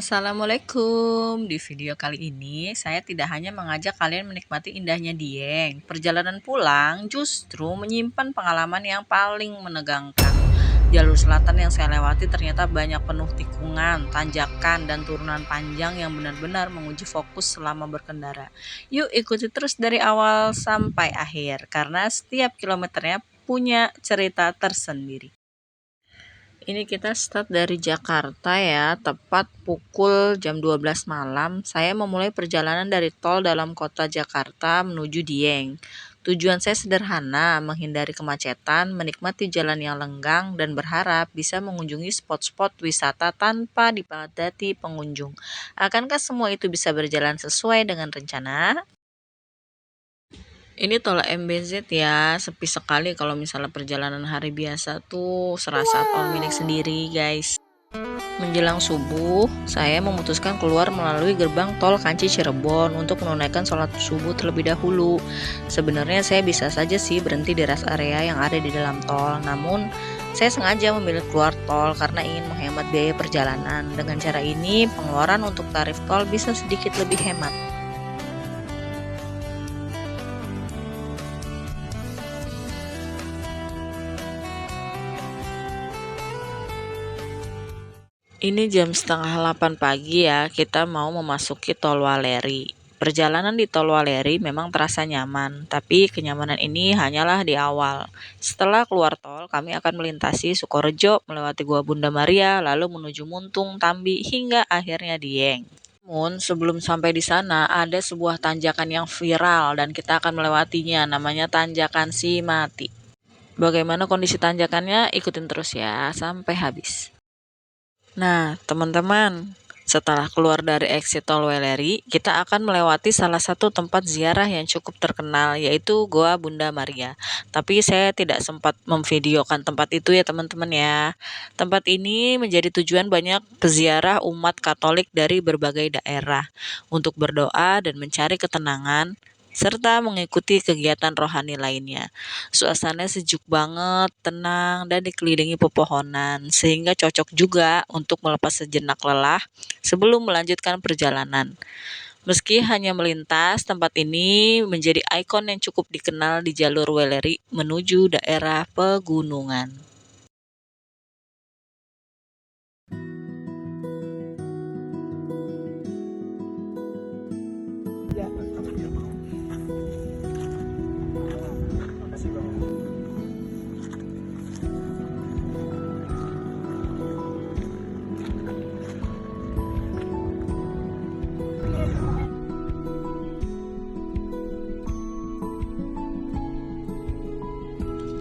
Assalamualaikum. Di video kali ini saya tidak hanya mengajak kalian menikmati indahnya Dieng. Perjalanan pulang justru menyimpan pengalaman yang paling menegangkan. Jalur selatan yang saya lewati ternyata banyak penuh tikungan, tanjakan, dan turunan panjang yang benar-benar menguji fokus selama berkendara. Yuk ikuti terus dari awal sampai akhir, karena setiap kilometernya punya cerita tersendiri. Ini kita start dari Jakarta ya, tepat pukul jam 12 malam. Saya memulai perjalanan dari tol dalam kota Jakarta menuju Dieng. Tujuan saya sederhana, menghindari kemacetan, menikmati jalan yang lenggang, dan berharap bisa mengunjungi spot-spot wisata tanpa dipadati pengunjung. Akankah semua itu bisa berjalan sesuai dengan rencana? Ini tol MBZ ya, sepi sekali kalau misalnya perjalanan hari biasa tuh serasa tol milik sendiri guys. Menjelang subuh, saya memutuskan keluar melalui gerbang tol Kanci Cirebon untuk menunaikan sholat subuh terlebih dahulu. Sebenarnya saya bisa saja sih berhenti di rest area yang ada di dalam tol, namun saya sengaja memilih keluar tol karena ingin menghemat biaya perjalanan. Dengan cara ini, pengeluaran untuk tarif tol bisa sedikit lebih hemat. Ini jam setengah 8 pagi ya, kita mau memasuki Tol Waleri. Perjalanan di Tol Waleri memang terasa nyaman, tapi kenyamanan ini hanyalah di awal. Setelah keluar tol, kami akan melintasi Sukorejo, melewati Gua Bunda Maria, lalu menuju Muntung, Tambi, hingga akhirnya Dieng. Namun sebelum sampai di sana, ada sebuah tanjakan yang viral dan kita akan melewatinya, namanya Tanjakan Simati. Bagaimana kondisi tanjakannya? Ikutin terus ya, sampai habis. Nah, teman-teman, setelah keluar dari exit tol Weleri, kita akan melewati salah satu tempat ziarah yang cukup terkenal, yaitu Goa Bunda Maria. Tapi saya tidak sempat memvideokan tempat itu ya teman-teman ya. Tempat ini menjadi tujuan banyak peziarah umat Katolik dari berbagai daerah untuk berdoa dan mencari ketenangan serta mengikuti kegiatan rohani lainnya. Suasananya sejuk banget, tenang, dan dikelilingi pepohonan, sehingga cocok juga untuk melepas sejenak lelah sebelum melanjutkan perjalanan. Meski hanya melintas, tempat ini menjadi ikon yang cukup dikenal di jalur Weleri menuju daerah pegunungan.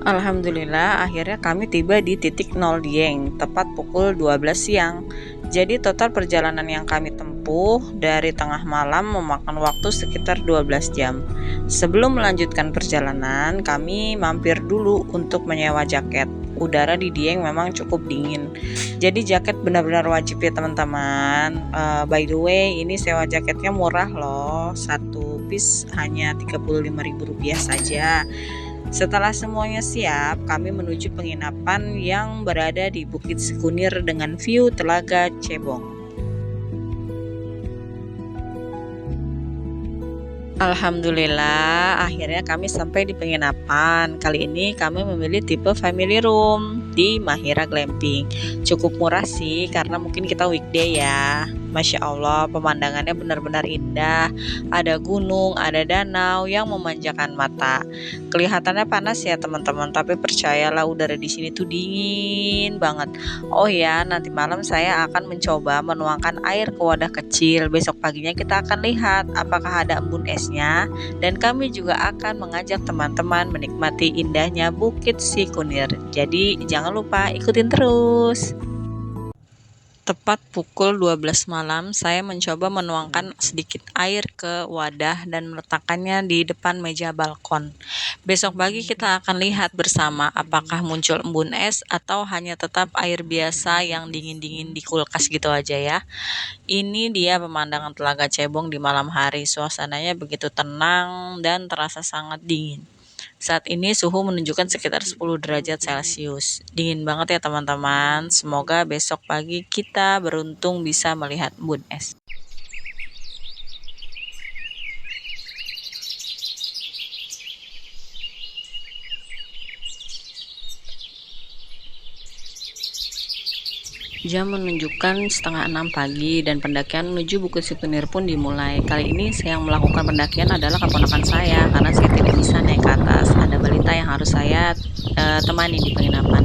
Alhamdulillah, akhirnya kami tiba di titik 0 Dieng, tepat pukul 12 siang. Jadi total perjalanan yang kami tempuh dari tengah malam memakan waktu sekitar 12 jam. Sebelum melanjutkan perjalanan, kami mampir dulu untuk menyewa jaket. Udara di Dieng memang cukup dingin. Jadi jaket benar-benar wajib ya teman-teman. By the way, ini sewa jaketnya murah loh. Satu piece hanya Rp35.000 saja. Setelah semuanya siap, kami menuju penginapan yang berada di Bukit Sekunir dengan view Telaga Cebong. Alhamdulillah, akhirnya kami sampai di penginapan. Kali ini kami memilih tipe family room di Mahira Glamping. Cukup murah sih, karena mungkin kita weekday ya. Masya Allah, pemandangannya benar-benar indah. Ada gunung, ada danau yang memanjakan mata. Kelihatannya panas ya teman-teman, tapi percayalah udara di sini tuh dingin banget. Oh ya, nanti malam saya akan mencoba menuangkan air ke wadah kecil. Besok paginya kita akan lihat apakah ada embun esnya, dan kami juga akan mengajak teman-teman menikmati indahnya Bukit Sikunir. Jadi jangan lupa ikutin terus. Tepat pukul 12 malam, saya mencoba menuangkan sedikit air ke wadah dan meletakkannya di depan meja balkon. Besok pagi kita akan lihat bersama apakah muncul embun es atau hanya tetap air biasa yang dingin-dingin di kulkas gitu aja ya. Ini dia pemandangan Telaga Cebong di malam hari. Suasananya begitu tenang dan terasa sangat dingin. Saat ini suhu menunjukkan sekitar 10 derajat Celcius. Dingin banget ya teman-teman. Semoga besok pagi kita beruntung bisa melihat embun es. Jam menunjukkan setengah 6 pagi dan pendakian menuju Bukit Sikunir pun dimulai. Kali ini yang melakukan pendakian adalah keponakan saya karena saya tidak bisa naik ke atas. Ada balita yang harus saya temani di penginapan.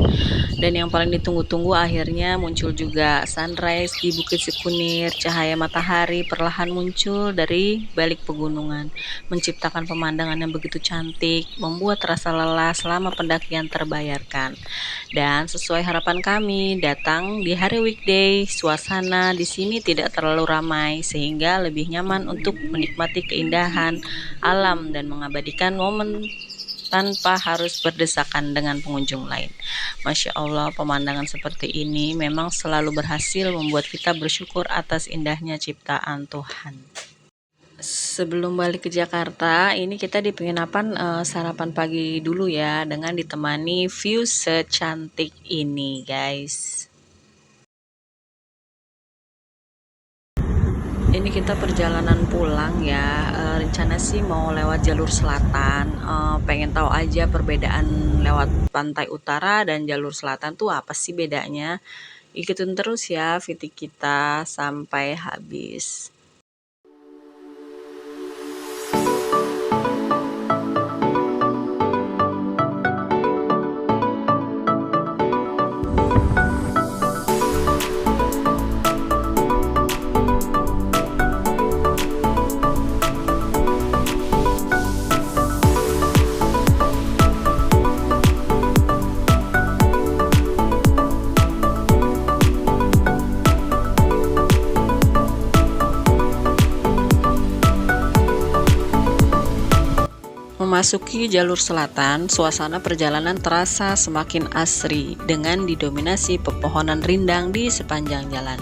Dan yang paling ditunggu-tunggu akhirnya muncul juga sunrise di Bukit Sikunir. Cahaya matahari perlahan muncul dari balik pegunungan, menciptakan pemandangan yang begitu cantik, membuat rasa lelah selama pendakian terbayarkan. Dan sesuai harapan kami, datang di hari weekday, suasana di sini tidak terlalu ramai sehingga lebih nyaman untuk menikmati keindahan alam dan mengabadikan momen tanpa harus berdesakan dengan pengunjung lain. Masya Allah, pemandangan seperti ini memang selalu berhasil membuat kita bersyukur atas indahnya ciptaan Tuhan. Sebelum balik ke Jakarta, ini kita di penginapan sarapan pagi dulu ya, dengan ditemani view secantik ini, guys. Ini kita perjalanan pulang ya. Rencana sih mau lewat jalur selatan. Pengen tahu aja perbedaan lewat pantai utara dan jalur selatan tuh apa sih bedanya. Ikutin terus ya video kita sampai habis. Memasuki jalur selatan, suasana perjalanan terasa semakin asri dengan didominasi pepohonan rindang di sepanjang jalan.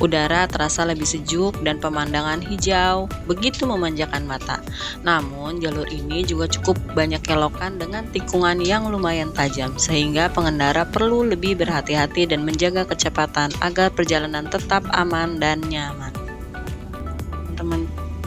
Udara terasa lebih sejuk dan pemandangan hijau begitu memanjakan mata. Namun, jalur ini juga cukup banyak kelokan dengan tikungan yang lumayan tajam sehingga pengendara perlu lebih berhati-hati dan menjaga kecepatan agar perjalanan tetap aman dan nyaman.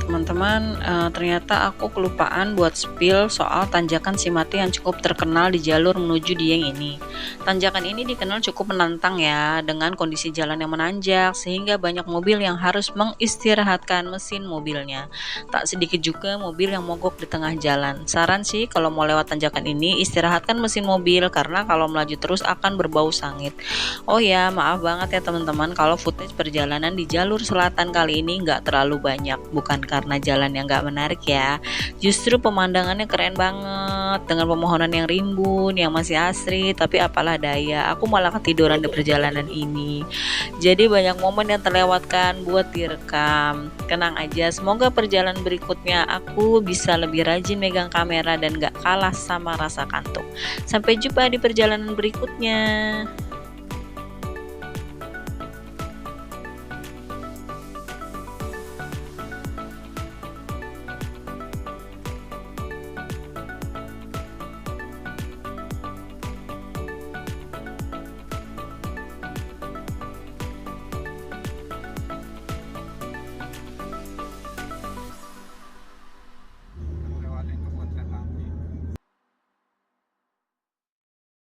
Teman-teman, ternyata aku kelupaan buat spill soal tanjakan Simati yang cukup terkenal di jalur menuju Dieng ini. Tanjakan ini dikenal cukup menantang ya, dengan kondisi jalan yang menanjak sehingga banyak mobil yang harus mengistirahatkan mesin mobilnya. Tak sedikit juga mobil yang mogok di tengah jalan. Saran sih kalau mau lewat tanjakan ini, istirahatkan mesin mobil karena kalau melaju terus akan berbau sangit. Oh ya, maaf banget ya teman-teman kalau footage perjalanan di jalur selatan kali ini nggak terlalu banyak, bukan karena jalan yang gak menarik ya, justru pemandangannya keren banget dengan pepohonan yang rimbun yang masih asri. Tapi apalah daya, aku malah ketiduran di perjalanan ini, jadi banyak momen yang terlewatkan buat direkam. Tenang aja, semoga perjalanan berikutnya aku bisa lebih rajin megang kamera dan gak kalah sama rasa kantuk. Sampai jumpa di perjalanan berikutnya.